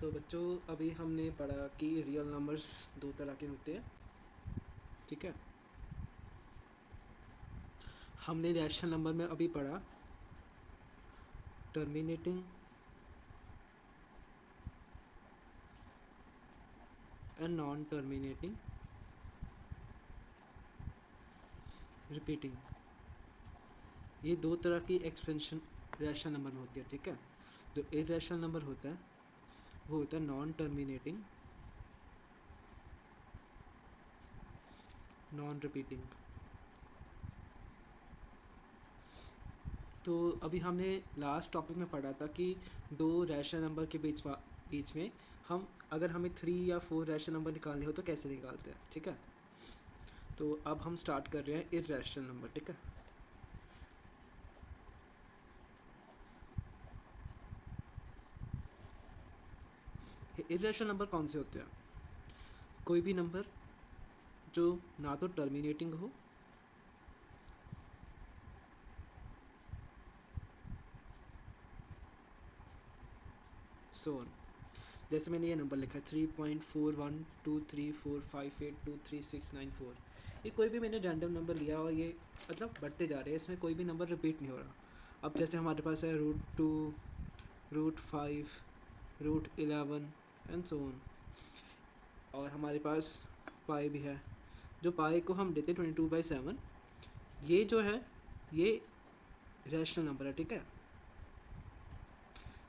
तो बच्चों अभी हमने पढ़ा कि रियल नंबर्स दो तरह के होते हैं, ठीक है। हमने रैशनल नंबर में अभी पढ़ा terminating and non terminating, repeating. ये दो तरह की एक्सपेंशन रैशनल नंबर में होती है, ठीक है। जो इरैशनल नंबर होता है वो होता है नॉन टर्मिनेटिंग, नॉन रिपीटिंग। तो अभी हमने लास्ट टॉपिक में पढ़ा था कि दो रैशनल नंबर के बीच में हम अगर हमें 3 या 4 रैशनल नंबर निकालने हो तो कैसे निकालते हैं, ठीक है। तो अब हम स्टार्ट कर रहे हैं इरैशनल नंबर, ठीक है। इरैशनल नंबर कौन से होते हैं? कोई भी नंबर जो ना तो टर्मिनेटिंग हो सो ऑन। जैसे मैंने ये नंबर लिखा है 3.412345823694। ये कोई भी मैंने रैंडम नंबर लिया और ये मतलब बढ़ते जा रहे हैं, इसमें कोई भी नंबर रिपीट नहीं हो रहा। अब जैसे हमारे पास है √2, √5, √11 एंड सो ऑन। और हमारे पास पाई भी है, जो पाई को हम देते 22/7। ये जो है ये रैशनल नंबर है, ठीक है।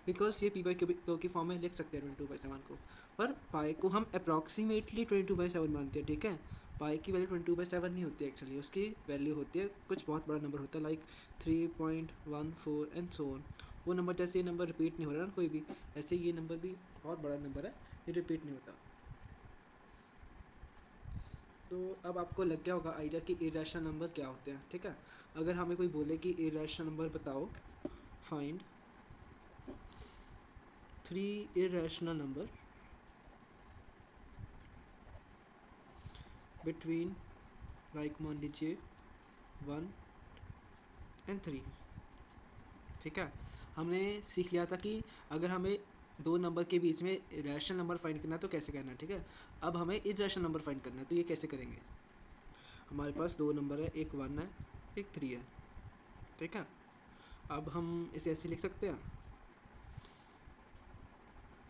बिकॉज ये p/q की फॉर्म में लिख सकते हैं 22/7 को, पर पाई को हम अप्रॉक्सीमेटली 22/7 मानते हैं, ठीक है। पाई की वैल्यू 22/7 नहीं होती है एक्चुअली, उसकी वैल्यू होती है कुछ बहुत बड़ा नंबर होता है, लाइक 3.14 एंड सो ऑन। वो नंबर जैसे ये नंबर रिपीट नहीं हो रहा ना कोई भी, ऐसे ये नंबर भी बहुत बड़ा नंबर है, ये रिपीट नहीं होता। तो अब आपको लग गया होगा आइडिया कि इरैशनल नंबर क्या होते हैं, ठीक है। अगर हमें कोई बोले कि इरैशनल नंबर बताओ, find 3 irrational number between, like मान लीजिए 1 and 3, ठीक है। हमने सीख लिया था कि अगर हमें दो नंबर के बीच में रैशनल नंबर फाइंड करना है तो कैसे करना है, ठीक है। अब हमें इरैशनल नंबर फाइंड करना है, तो ये कैसे करेंगे? हमारे पास दो नंबर है, एक 1 है एक 3 है, ठीक है। अब हम इसे ऐसे लिख सकते हैं,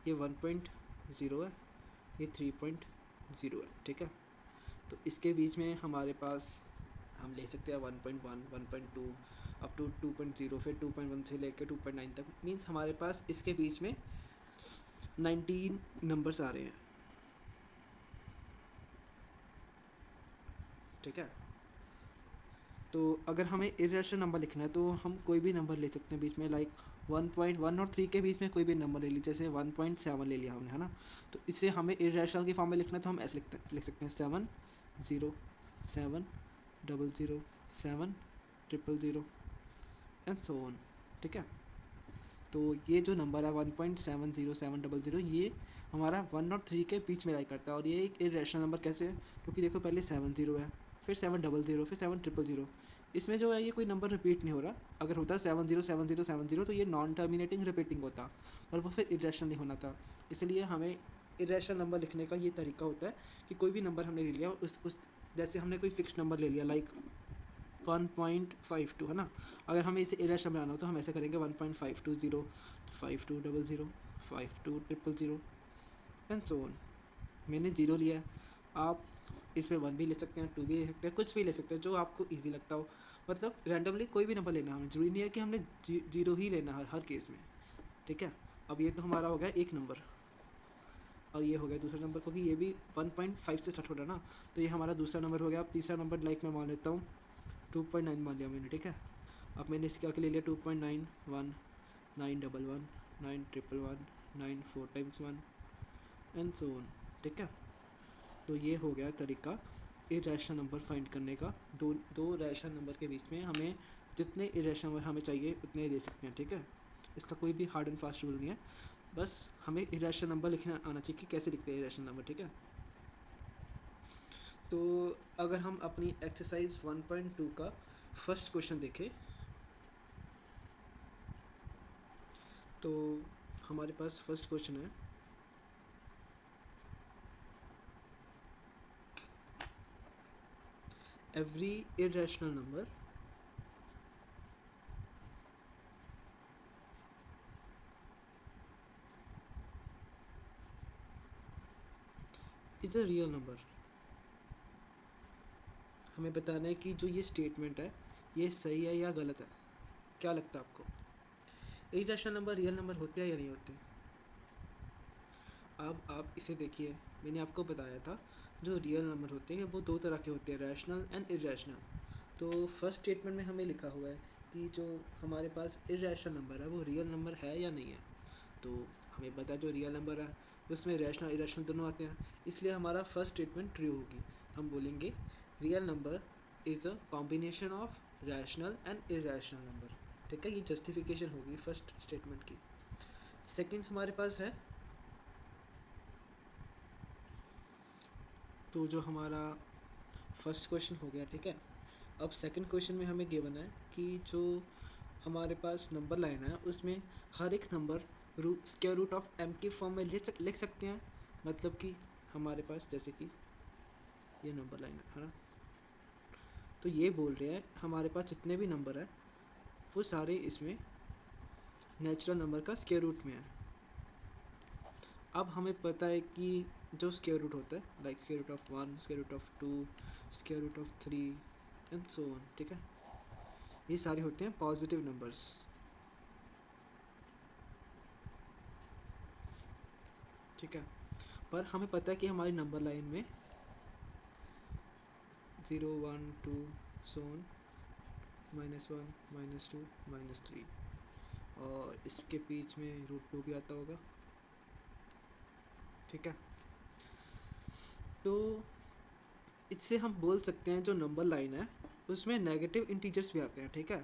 ये 1.0 है, ये 3.0 है, ठीक है। तो इसके बीच में हमारे पास हम ले सकते हैं 1.1, 1.2 अप टू 2.0, फिर 2.1 से लेकर 2.9 तक। मीन्स हमारे पास इसके बीच में 19 नंबर्स आ रहे हैं, ठीक है। तो अगर हमें इरैशनल नंबर लिखना है तो हम कोई भी नंबर ले सकते हैं बीच में, लाइक 1.1 और 3 के बीच में कोई भी नंबर ले लीजिए, जैसे 1.7 ले लिया हमने, है ना। तो इसे हमें इरैशनल की फॉर्म में लिखना है तो हम ऐसे लिख सकते हैं 707000700 एंड सो ऑन, ठीक है। तो ये जो नंबर है 1.707000, ये हमारा 1 और 3 के बीच में लाई करता है, और ये एक इरैशनल नंबर कैसे है? क्योंकि देखो पहले 70 है, फिर 700, फिर 700, इसमें जो है ये कोई नंबर रिपीट नहीं हो रहा। अगर होता 707070 तो ये नॉन टर्मिनेटिंग रिपीटिंग होता, और वो फिर इरैशनल नहीं होना था। इसलिए हमें इरैशनल नंबर लिखने का ये तरीका होता है कि कोई भी नंबर हमने ले लिया, उस जैसे हमने कोई फिक्स नंबर ले लिया, लाइक 1.52, है ना। अगर हमें इसे इरैशनल बनाना हो तो हम ऐसे करेंगे 1.520, 5200, 5200 एंड सो ऑन। मैंने जीरो लिया है, आप इसमें 1 भी ले सकते हैं, 2 भी ले सकते हैं, कुछ भी ले सकते हैं जो आपको ईजी लगता हो। मतलब रैंडमली कोई भी नंबर लेना, हमें जरूरी नहीं है कि हमने जीरो ही लेना है हर केस में, ठीक है। अब ये तो हमारा हो गया एक नंबर, और ये हो गया दूसरा नंबर, क्योंकि ये भी 1.5 से स्टार्ट हो रहा है ना। तो ये हमारा दूसरा नंबर हो गया। अब तीसरा नंबर लाइक मैं मान लेता हूँ 2.9 मान लिया मैंने, ठीक है। अब मैंने इसके आगे ले लिया 2.91, 911, 911, 9 4 टाइम्स 1 एंड सो ऑन, ठीक है। तो ये हो गया तरीका इरैशनल नंबर फाइंड करने का। दो रैशनल नंबर के बीच में हमें जितने इरैशनल नंबर हमें चाहिए उतने ले सकते हैं, ठीक है। इसका कोई भी हार्ड एंड फास्ट रूल नहीं है, बस हमें इरैशनल नंबर लिखना आना चाहिए कि कैसे लिखते हैं इरैशनल नंबर, ठीक है। तो अगर हम अपनी एक्सरसाइज 1.2 का फर्स्ट क्वेश्चन देखें, तो हमारे पास फर्स्ट क्वेश्चन है every irrational number is a real number। हमें बताना है कि जो ये स्टेटमेंट है ये सही है या गलत है। क्या लगता है आपको, इरेशनल नंबर रियल नंबर होते हैं या नहीं होते? अब आप इसे देखिए, मैंने आपको बताया था जो रियल नंबर होते हैं वो दो तरह के होते हैं, रैशनल एंड इरेशनल। तो फर्स्ट स्टेटमेंट में हमें लिखा हुआ है कि जो हमारे पास इरेशनल नंबर है वो रियल नंबर है या नहीं है। तो हमें पता है जो रियल नंबर है उसमें रैशनल इरेशनल दोनों आते हैं, इसलिए हमारा फर्स्ट स्टेटमेंट ट्रू होगी। हम बोलेंगे real number is a combination of rational and irrational number. ठीक है, ये जस्टिफिकेशन होगी फर्स्ट स्टेटमेंट की। सेकंड हमारे पास है, तो जो हमारा फर्स्ट क्वेश्चन हो गया, ठीक है। अब सेकंड क्वेश्चन में हमें गिवन है कि जो हमारे पास नंबर लाइन है उसमें हर एक number square root of m की फॉर्म में लिख सकते हैं। मतलब कि हमारे पास जैसे कि ये नंबर लाइन है ना, तो ये बोल रहे हैं हमारे पास जितने भी नंबर है वो सारे इसमें नेचुरल नंबर का स्क्वायर रूट में है। अब हमें पता है कि जो स्क्वायर रूट होता है like square root of 1, square root of 2, square root of 3 and so on, ठीक है, ये सारे होते हैं पॉजिटिव नंबर्स। ठीक है, पर हमें पता है कि हमारी नंबर लाइन में 0, 1, 2 सो ऑन, -1, -2, -3 और इसके बीच में √2 भी आता होगा। ठीक है, तो इससे हम बोल सकते हैं जो नंबर लाइन है उसमें नेगेटिव इंटीजर्स भी आते हैं। ठीक है,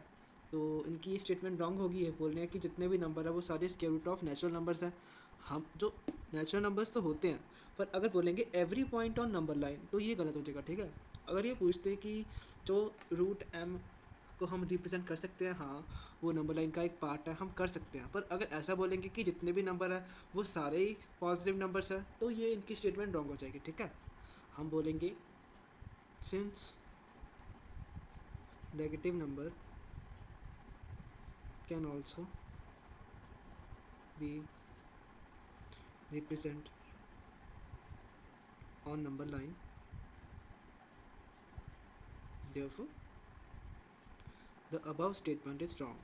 तो इनकी ये स्टेटमेंट रॉन्ग होगी, ये बोल रहे हैं कि जितने भी नंबर है वो सारे square root of natural numbers हैं। हम जो नेचुरल नंबर्स तो होते हैं, पर अगर बोलेंगे every point on number line तो ये गलत हो जाएगा। ठीक है, अगर ये पूछते हैं कि जो √m को हम रिप्रेजेंट कर सकते हैं, हाँ वो नंबर लाइन का एक पार्ट है, हम कर सकते हैं। पर अगर ऐसा बोलेंगे कि जितने भी नंबर है वो सारे ही पॉजिटिव नंबर्स हैं तो ये इनकी स्टेटमेंट रॉन्ग हो जाएगी। ठीक है, हम बोलेंगे since negative number can also be represented on number line, therefore the above statement is wrong।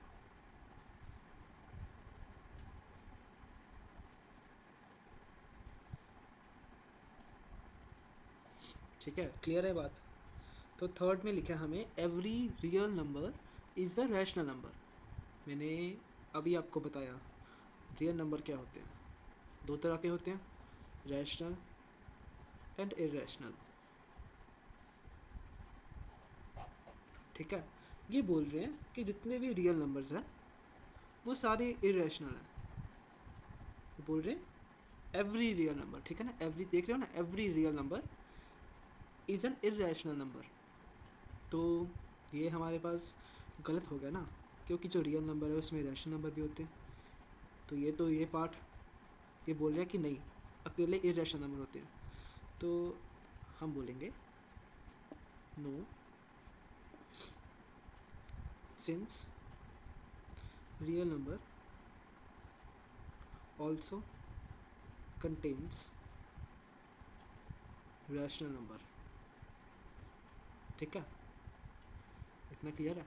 ठीक है, क्लियर है बात? तो थर्ड में लिखा है हमें every real number is a rational number. मैंने अभी आपको बताया रियल नंबर क्या होते हैं, दो तरह के होते हैं, रैशनल एंड इरेशनल। ठीक है, ये बोल रहे हैं कि जितने भी रियल नंबर्स हैं वो सारे इरेशनल हैं। बोल रहे हैं एवरी रियल नंबर, ठीक है ना, एवरी देख रहे हो ना, every real number is an irrational number. तो ये हमारे पास गलत हो गया ना, क्योंकि जो रियल नंबर है उसमें रैशनल नंबर भी होते हैं। तो ये पार्ट ये बोल रहे हैं कि नहीं, अकेले इरेशनल नंबर होते हैं। तो हम बोलेंगे no, since real number also contains rational number. ठीक है, इतना क्लियर है?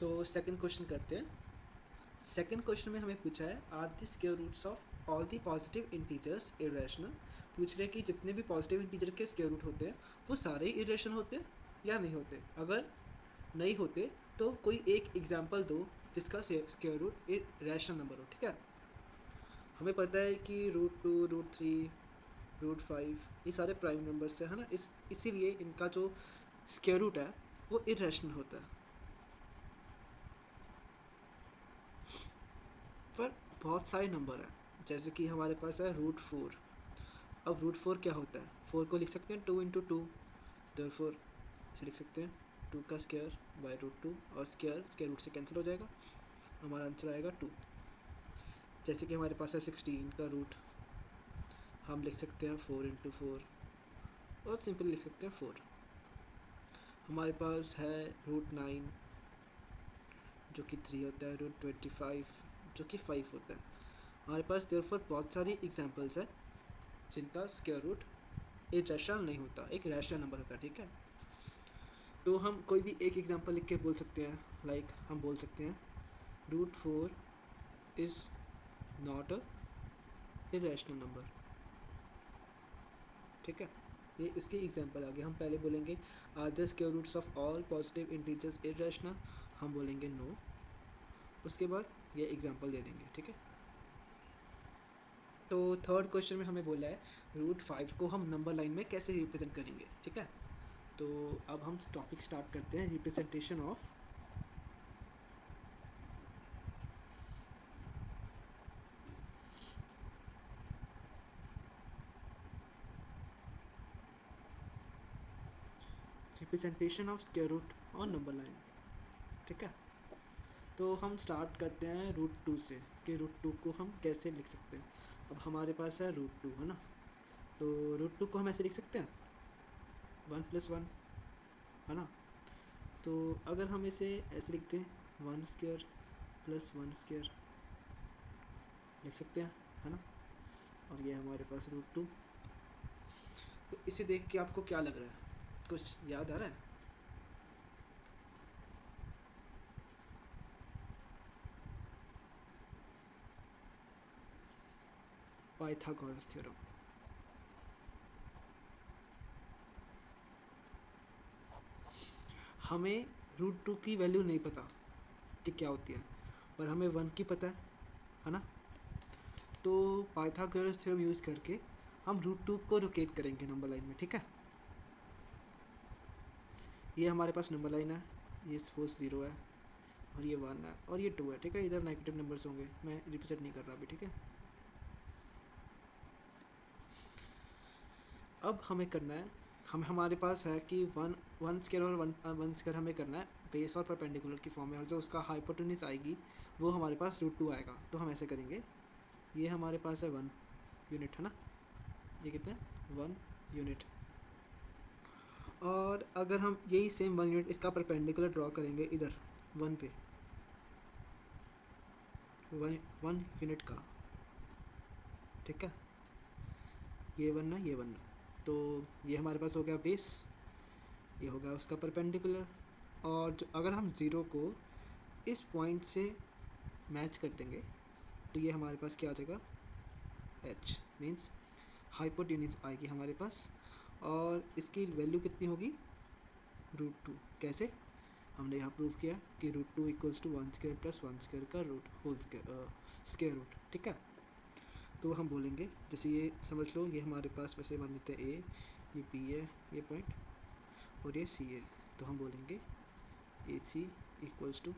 तो सेकंड क्वेश्चन करते हैं। सेकंड क्वेश्चन में हमें पूछा है are the square roots of all the positive integers irrational. पूछ रहे हैं कि जितने भी पॉजिटिव इंटीजर के स्क्वायर रूट होते हैं वो सारे इरेशनल होते हैं या नहीं होते। अगर नहीं होते तो कोई एक एग्जांपल दो जिसका स्क्वायर रूट रैशनल नंबर हो। ठीक है, हमें पता है कि √2, √3, √5 ये सारे प्राइम नंबर्स है ना, इसीलिए इनका जो स्क्वायर रूट है वो इरेशनल होता है। पर बहुत सारे नंबर हैं, जैसे कि हमारे पास है √4। अब √4 क्या होता है, 4 को लिख सकते हैं 2 × 2, देयरफॉर इसे लिख सकते हैं 2 का स्क्वायर बाय √2 और स्क्वायर रूट से कैंसिल हो जाएगा, हमारा आंसर आएगा 2। जैसे कि हमारे पास है 16 का रूट, हम लिख सकते हैं 4 × 4 और सिंपल लिख सकते हैं 4। हमारे पास है √9 जो कि 3 होता है, √25 जो कि 5 होता है। हमारे पास देयरफॉर बहुत सारी एग्जांपल्स है जिनका स्क्वायर रूट एक रैशनल नहीं होता, एक रैशनल नंबर होता है, ठीक है। तो हम कोई भी एक एग्जांपल लिख के बोल सकते हैं, लाइक हम बोल सकते हैं √4 is not a irrational number, ठीक है। ये इसकी एग्जांपल आ गई। हम पहले बोलेंगे are the square roots of all positive integers irrational, हम बोलेंगे नो, उसके बाद ये एग्जांपल दे देंगे, ठीक है। तो थर्ड क्वेश्चन में हमें बोला है √5 को हम नंबर लाइन में कैसे रिप्रेजेंट करेंगे, ठीक है। तो अब हम टॉपिक स्टार्ट करते हैं, representation of square root on number line, ठीक है। तो हम स्टार्ट करते हैं √2 से कि √2 को हम कैसे लिख सकते हैं। अब हमारे पास है √2, है ना। तो √2 को हम ऐसे लिख सकते हैं 1 + 1, है ना। तो अगर हम इसे ऐसे लिखते हैं 1² + 1² लिख सकते हैं, है ना। और ये हमारे पास √2। तो इसे देख के आपको क्या लग रहा है, कुछ याद आ रहा है? Pythagoras theorem. हमें √2 की वैल्यू नहीं पता कि क्या होती है, पर हमें 1 की पता है ना। तो पाइथागोरस थ्योरम यूज़ करके हम √2 को लोकेट करेंगे नंबर लाइन में, ठीक है। ये हमारे पास नंबर लाइन है, ये सपोज 0 है और ये 1 है और ये 2 है, ठीक है। इधर नेगेटिव नंबर्स होंगे, मैं रिप्रेजेंट नहीं कर रहा अभी, ठीक है। अब हमें करना है, हमारे पास है कि वन स्क्वायर और वन स्क्वायर हमें करना है बेस और परपेंडिकुलर की फॉर्म में, और जो उसका हाइपोटेन्यूज आएगी वो हमारे पास √2 आएगा। तो हम ऐसे करेंगे, ये हमारे पास है 1 यूनिट, है ना। ये कितना है 1 यूनिट। और अगर हम यही सेम 1 यूनिट इसका परपेंडिकुलर ड्रॉ करेंगे इधर 1 पे, 1 यूनिट का, ठीक है। ये 1 है, ये 1 है। तो ये हमारे पास हो गया बेस, ये हो गया उसका परपेंडिकुलर। और अगर हम 0 को इस पॉइंट से मैच कर देंगे तो ये हमारे पास क्या आ जाएगा, h मीन्स हाइपोटेन्यूज आएगी हमारे पास। और इसकी वैल्यू कितनी होगी, √2। कैसे, हमने यहाँ प्रूव किया कि √2 = 1² + 1² का रूट होल स्क्वायर रूट, ठीक है। तो हम बोलेंगे, जैसे ये समझ लो, ये हमारे पास वैसे मान लेते हैं ए, ये बी है, ये पॉइंट, और ये सी है। तो हम बोलेंगे AC =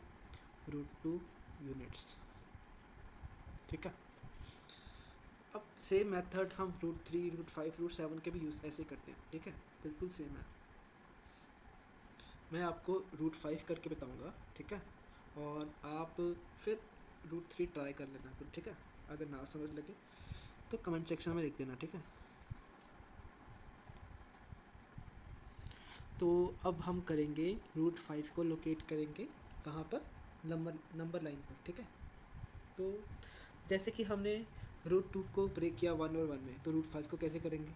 √2 यूनिट्स, ठीक है। अब सेम मेथड हम √3, √5, √7 के भी यूज़ ऐसे करते हैं, ठीक है। बिल्कुल सेम है। मैं आपको √5 करके बताऊंगा, ठीक है। और आप फिर √3 ट्राई कर लेना फिर, ठीक है। अगर ना समझ लगे तो कमेंट सेक्शन में लिख देना, ठीक है। तो अब हम करेंगे √5 को लोकेट करेंगे कहाँ पर, नंबर लाइन पर, ठीक है। तो जैसे कि हमने √2 को ब्रेक किया 1 और 1 में, तो √5 को कैसे करेंगे,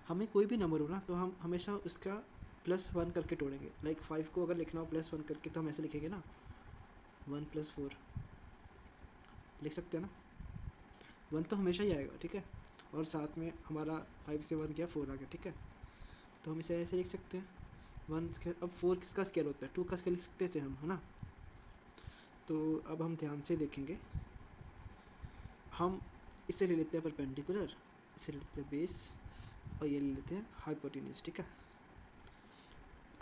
हमें कोई भी नंबर हो ना तो हम हमेशा उसका +1 करके तोड़ेंगे। लाइक 5 को अगर लिखना हो +1 करके तो हम ऐसे लिखेंगे ना, 1 + 4 लिख सकते हैं ना। 1 तो हमेशा ही आएगा, ठीक है। और साथ में हमारा 5 से 1 गया, 4 आ गया, ठीक है। तो हम इसे ऐसे लिख सकते हैं 1 स्क्वायर। अब 4 किसका स्क्वायर होता है, 2 का स्क्वायर लिख सकते हैं हम, है ना। तो अब हम ध्यान से देखेंगे, हम इसे ले लेते हैं परपेंडिकुलर, इसे ले लेते हैं बेस, और ये ले लेते हैं हाइपोटेन्यूज, ठीक है।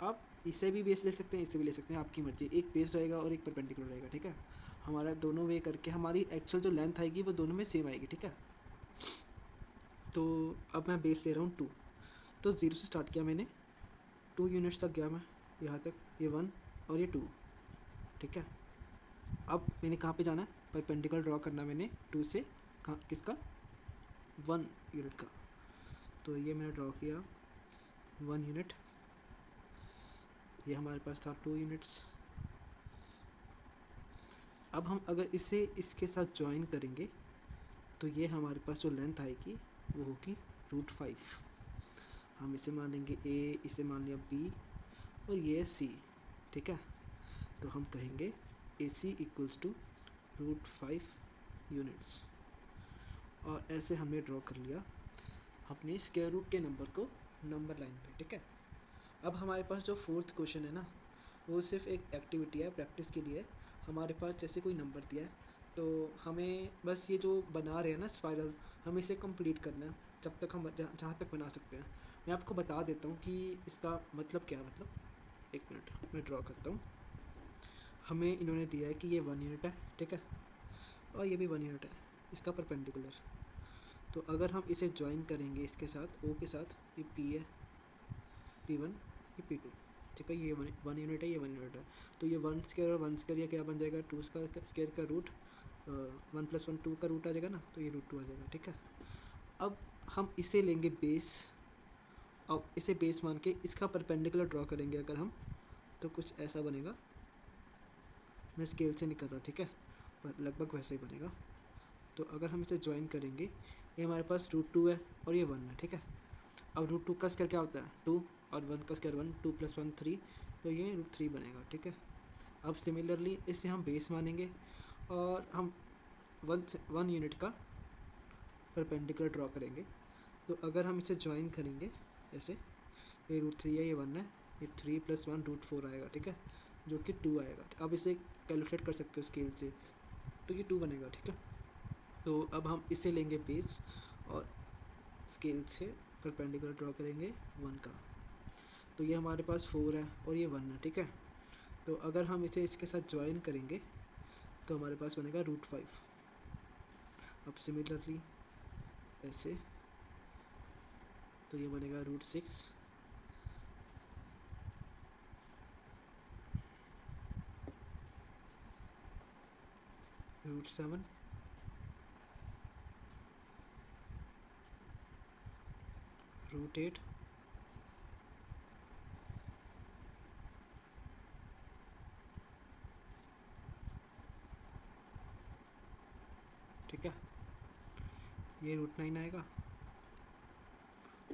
आप इसे भी बेस ले सकते हैं, इसे भी ले सकते हैं, आपकी मर्जी। एक बेस रहेगा और एक परपेंडिकुलर रहेगा, ठीक है। हमारा दोनों वे करके हमारी एक्चुअल जो लेंथ आएगी वो दोनों में सेम आएगी, ठीक है। तो अब मैं बेस ले रहा हूँ 2। तो 0 से स्टार्ट किया मैंने, 2 यूनिट्स तक गया मैं, यहाँ तक, ये 1 और ये 2, ठीक है। अब मैंने कहाँ पे जाना है, परपेंडिकुलर ड्रॉ करना मैंने 2 से, कहाँ, किसका, 1 यूनिट का। तो ये मैंने ड्रॉ किया 1 यूनिट, ये हमारे पास था 2 यूनिट्स। अब हम अगर इसे इसके साथ ज्वाइन करेंगे तो ये हमारे पास जो लेंथ आएगी वो होगी √5। हम इसे मान लेंगे ए, इसे मान लिया बी और ये सी, ठीक है। तो हम कहेंगे ए सी इक्वल्स टू √5 यूनिट्स। और ऐसे हमने ड्रॉ कर लिया अपने स्क्वायर रूट के नंबर को नंबर लाइन पे, ठीक है। अब हमारे पास जो फोर्थ क्वेश्चन है ना, वो सिर्फ एक एक्टिविटी है, प्रैक्टिस के लिए। हमारे पास जैसे कोई नंबर दिया है तो हमें बस ये जो बना रहे हैं ना स्पाइरल, हमें इसे कंप्लीट करना है जब तक हम जहाँ तक बना सकते हैं। मैं आपको बता देता हूँ कि इसका मतलब क्या है। मतलब एक मिनट मैं ड्रॉ करता हूँ। हमें इन्होंने दिया है कि ये 1 यूनिट है, ठीक है, और ये भी 1 यूनिट है, इसका परपेंडिकुलर। तो अगर हम इसे ज्वाइन करेंगे इसके साथ ओ के साथ, ये पी है, P1, ये P2, ठीक है। ये 1 यूनिट है, ये 1 यूनिट है। तो ये 1 स्क्वायर और 1 स्क्वायर, ये क्या बन जाएगा 2 स्क्वायर का रूट, 1 + 1 2 का रूट आ जाएगा ना, तो ये √2 आ जाएगा, ठीक है। अब हम इसे लेंगे बेस, अब इसे बेस मान के इसका परपेंडिकुलर ड्रॉ करेंगे अगर हम, तो कुछ ऐसा बनेगा। मैं स्केल से नहीं कर रहा, ठीक है, पर लगभग वैसे ही बनेगा। तो अगर हम इसे ज्वाइन करेंगे, ये हमारे पास √2 है और ये 1 है, ठीक है। अब √2 का स्क्वायर क्या होता है 2, और 1 का स्क्वायर 1, 2 + 1 3, तो ये √3 बनेगा, ठीक है। अब सिमिलरली इससे हम बेस मानेंगे और हम 1 यूनिट का परपेंडिकुलर ड्रॉ करेंगे। तो अगर हम इसे ज्वाइन करेंगे ऐसे, ये √3 है, ये 1 है, ये 3 + 1 √4 आएगा, ठीक है, जो कि 2 आएगा। अब इसे कैलकुलेट कर सकते हो स्केल से, तो ये 2 बनेगा, ठीक है। तो अब हम इसे लेंगे बेस और स्केल से परपेंडिकुलर ड्रॉ करेंगे 1 का। तो ये हमारे पास 4 है और ये 1 है, ठीक है। तो अगर हम इसे इसके साथ ज्वाइन करेंगे तो हमारे पास बनेगा √5। अब सिमिलरली ऐसे, तो ये बनेगा √6, √7, √8, ठीक है, ये √9 आएगा,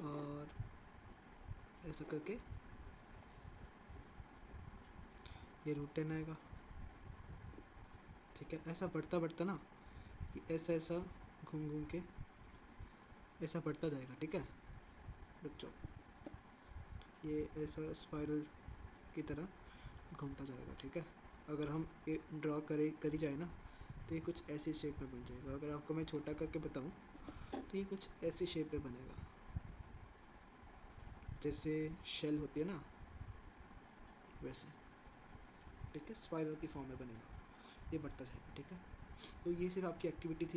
और ऐसा करके ये √10 आएगा, ठीक है। ऐसा बढ़ता बढ़ता ना, ये ऐसा ऐसा घूम घूम के ऐसा बढ़ता जाएगा, ठीक है। रुक जाओ, ये ऐसा स्पाइरल की तरह घूमता जाएगा, ठीक है। अगर हम ये ड्रॉ करी जाए ना, तो ये कुछ ऐसी शेप में बन जाएगा। अगर आपको मैं छोटा करके बताऊं तो ये कुछ ऐसी शेप में बनेगा, जैसे शेल होती है ना वैसे, ठीक है, स्पाइरल की फॉर्म में बनेगा, ये बढ़ता जाएगा, ठीक है। तो ये सिर्फ आपकी एक्टिविटी थी।